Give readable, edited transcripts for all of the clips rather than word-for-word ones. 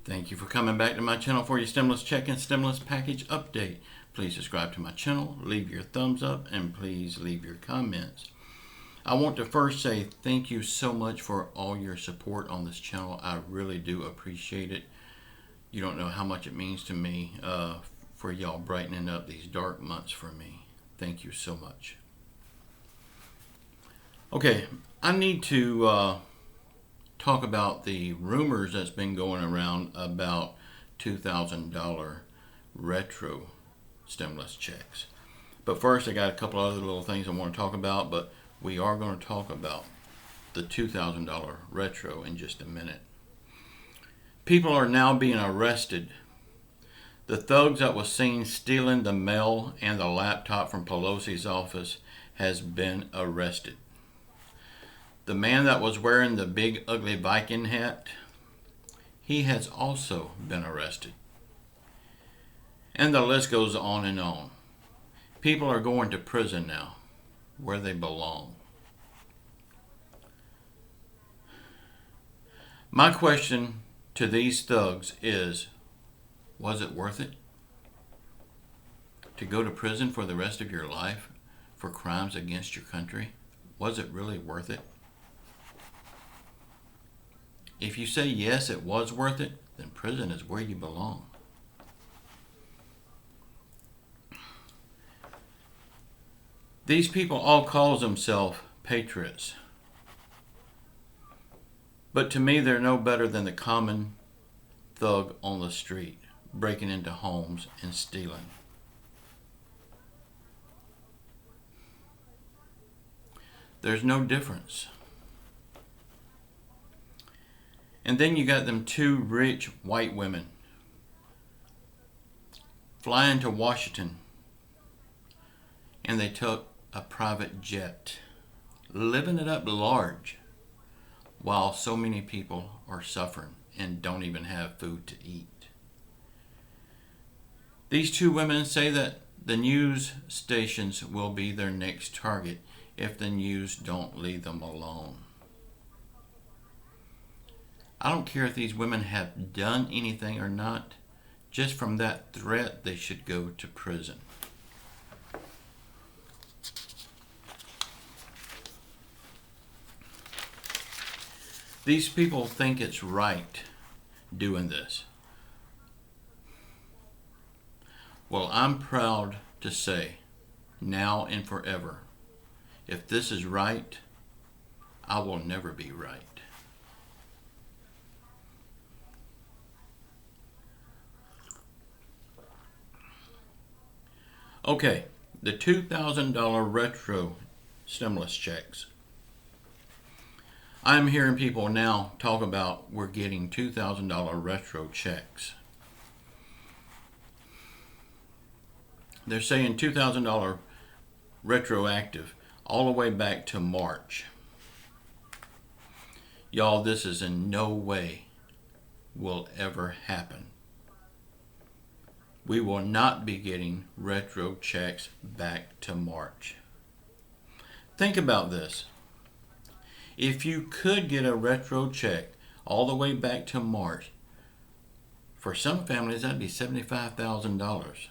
Thank you for coming back to my channel for your stimulus check and stimulus package update. Please subscribe to my channel, leave your thumbs up, and please leave your comments. I want to first say thank you so much for all your support on this channel. I really do appreciate it. You don't know how much it means to me for y'all brightening up these dark months for me. Thank you so much. Okay, I need to talk about the rumors that's been going around about $2,000 retro stimulus checks. But first, I got a couple other little things I want to talk about, but we are going to talk about the $2,000 retro in just a minute. People are now being arrested. The thugs that was seen stealing the mail and the laptop from Pelosi's office has been arrested. The man that was wearing the big ugly Viking hat, he has also been arrested. And the list goes on and on. People are going to prison now, where they belong. My question to these thugs is, was it worth it to go to prison for the rest of your life for crimes against your country? Was it really worth it? If you say yes, it was worth it, then prison is where you belong. These people all call themselves patriots. But to me, they're no better than the common thug on the street, breaking into homes and stealing. There's no difference. And then you got them two rich white women flying to Washington, and they took a private jet, living it up large, while so many people are suffering and don't even have food to eat. These two women say that the news stations will be their next target if the news don't leave them alone. I don't care if these women have done anything or not. Just from that threat, they should go to prison. These people think it's right doing this. Well, I'm proud to say, now and forever, if this is right, I will never be right. Okay, the $2,000 retro stimulus checks. I'm hearing people now talk about we're getting $2,000 retro checks. They're saying $2,000 retroactive all the way back to March. Y'all, this is in no way will ever happen. We will not be getting retro checks back to March. Think about this. If you could get a retro check all the way back to March, for some families that'd be $75,000.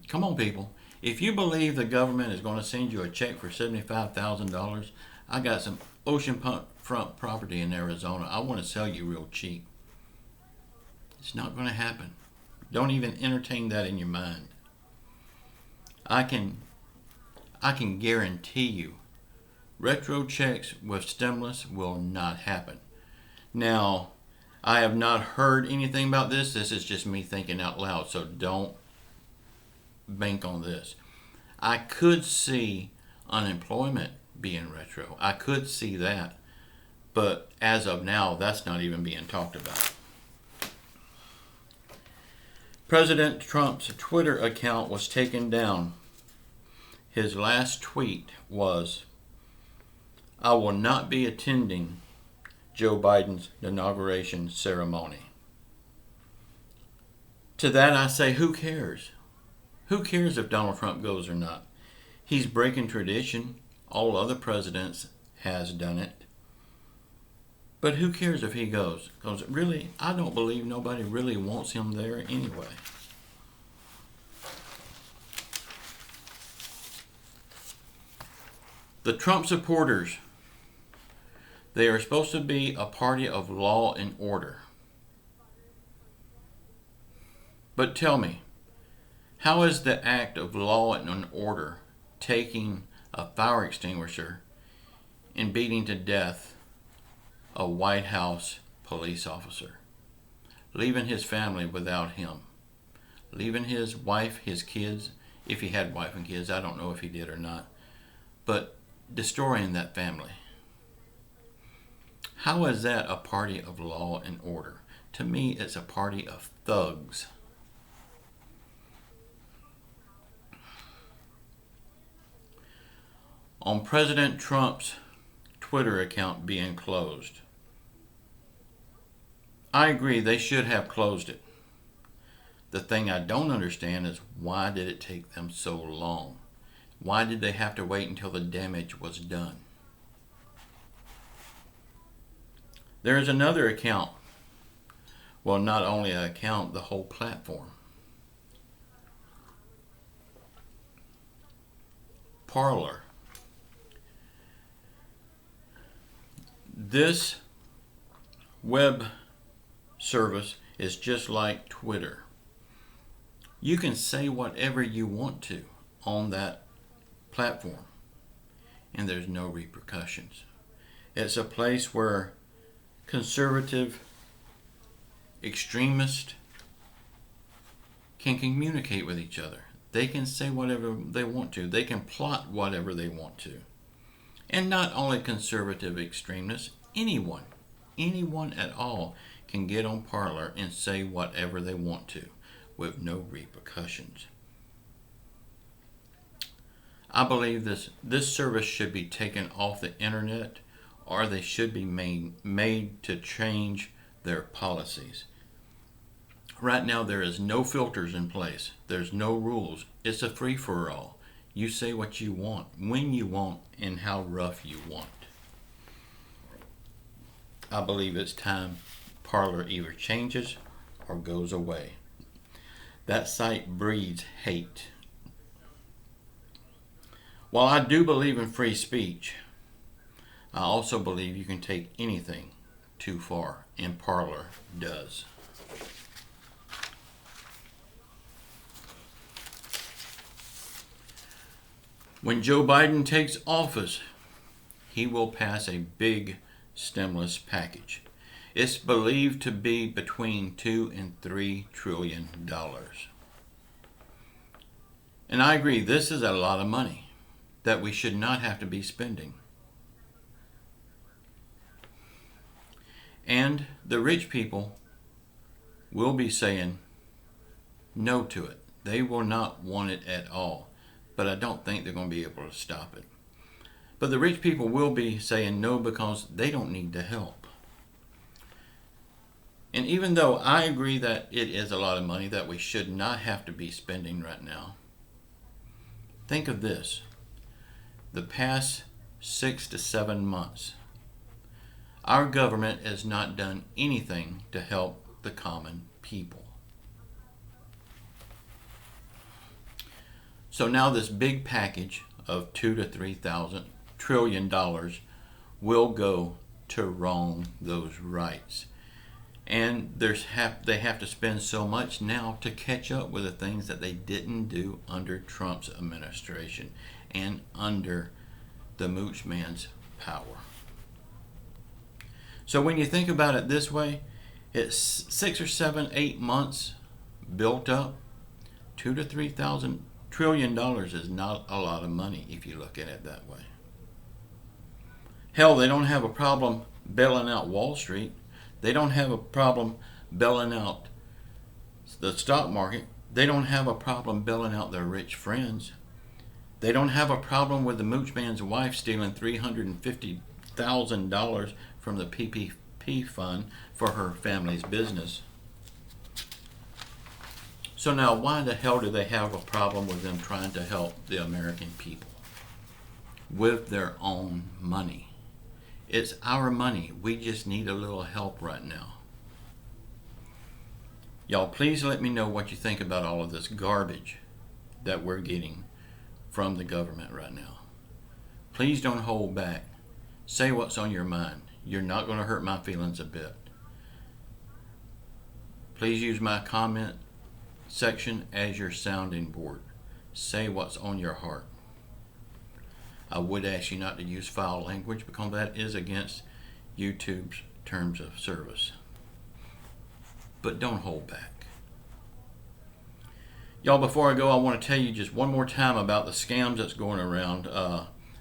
Come on, people. If you believe the government is going to send you a check for $75,000, I got some oceanfront property in Arizona. I want to sell you real cheap. It's not going to happen. Don't even entertain that in your mind. I can guarantee you, retro checks with stimulus will not happen. Now, I have not heard anything about this. This is just me thinking out loud, so don't bank on this. I could see unemployment being retro. I could see that. But as of now, that's not even being talked about. President Trump's Twitter account was taken down. His last tweet was, "I will not be attending Joe Biden's inauguration ceremony." To that I say, who cares? Who cares if Donald Trump goes or not? He's breaking tradition. All other presidents has done it. But who cares if he goes? Because really, I don't believe nobody really wants him there anyway. The Trump supporters, they are supposed to be a party of law and order. But tell me, how is the act of law and order taking a fire extinguisher and beating to death a White House police officer, leaving his family without him, leaving his wife, his kids, if he had wife and kids, I don't know if he did or not, but destroying that family? How is that a party of law and order? To me, it's a party of thugs. On President Trump's Twitter account being closed, I agree they should have closed it. The thing I don't understand is, why did it take them so long? Why did they have to wait until the damage was done? There is another account. Well, not only an account, the whole platform. Parler. This web service is just like Twitter. You can say whatever you want to on that platform, and there's no repercussions. It's a place where conservative extremists can communicate with each other. They can say whatever they want to. They can plot whatever they want to. And not only conservative extremists, anyone at all can get on Parler and say whatever they want to with no repercussions. I believe this service should be taken off the internet, or they should be made to change their policies. Right now there is no filters in place. There's no rules. It's a free-for-all. You say what you want, when you want, and how rough you want. I believe it's time Parler either changes or goes away. That site breeds hate. While I do believe in free speech, I also believe you can take anything too far, and Parler does. When Joe Biden takes office, he will pass a big stimulus package. It's believed to be between $2 and $3 trillion. And I agree, this is a lot of money that we should not have to be spending. And the rich people will be saying no to it. They will not want it at all. But I don't think they're going to be able to stop it. But the rich people will be saying no because they don't need the help. And even though I agree that it is a lot of money that we should not have to be spending right now, think of this. The past 6 to 7 months, our government has not done anything to help the common people. So now this big package of $2 to $3 trillion will go to wrong those rights. And they have to spend so much now to catch up with the things that they didn't do under Trump's administration and under the Mooch Man's power. So when you think about it this way, it's 6 or 7, 8 months built up. $2 to $3 trillion is not a lot of money if you look at it that way. Hell, they don't have a problem bailing out Wall Street. They don't have a problem bailing out the stock market. They don't have a problem bailing out their rich friends. They don't have a problem with the Mooch Man's wife stealing $350,000 from the PPP fund for her family's business. So now, why the hell do they have a problem with them trying to help the American people with their own money? It's our money. We just need a little help right now. Y'all, please let me know what you think about all of this garbage that we're getting from the government right now. Please don't hold back. Say what's on your mind. You're not going to hurt my feelings a bit. Please use my comment section as your sounding board. Say what's on your heart. I would ask you not to use foul language because that is against YouTube's terms of service. But don't hold back. Y'all, before I go, I want to tell you just one more time about the scams that's going around.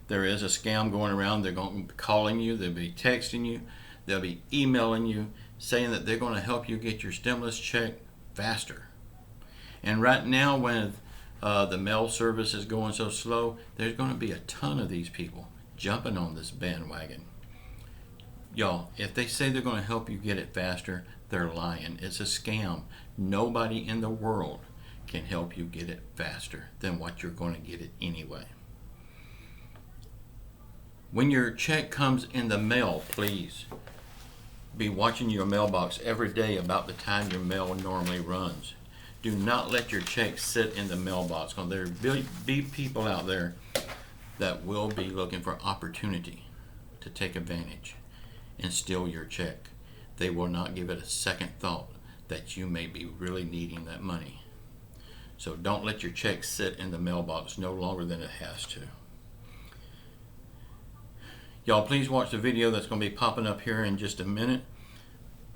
There is a scam going around. They're going to be calling you. They'll be texting you. They'll be emailing you saying that they're going to help you get your stimulus check faster. And right now, when the mail service is going so slow, there's going to be a ton of these people jumping on this bandwagon. Y'all, if they say they're going to help you get it faster, they're lying. It's a scam. Nobody in the world can help you get it faster than what you're going to get it anyway. When your check comes in the mail, please be watching your mailbox every day about the time your mail normally runs. Do not let your check sit in the mailbox, because there will be people out there that will be looking for opportunity to take advantage and steal your check. They will not give it a second thought that you may be really needing that money. So don't let your check sit in the mailbox no longer than it has to. Y'all, please watch the video that's going to be popping up here in just a minute.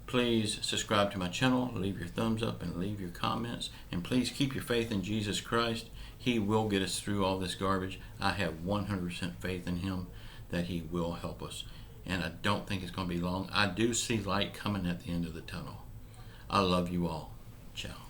Please subscribe to my channel, leave your thumbs up and leave your comments, and please keep your faith in Jesus Christ. He will get us through all this garbage. I have 100% faith in Him that He will help us, and I don't think it's going to be long. I do see light coming at the end of the tunnel. I love you all. Ciao.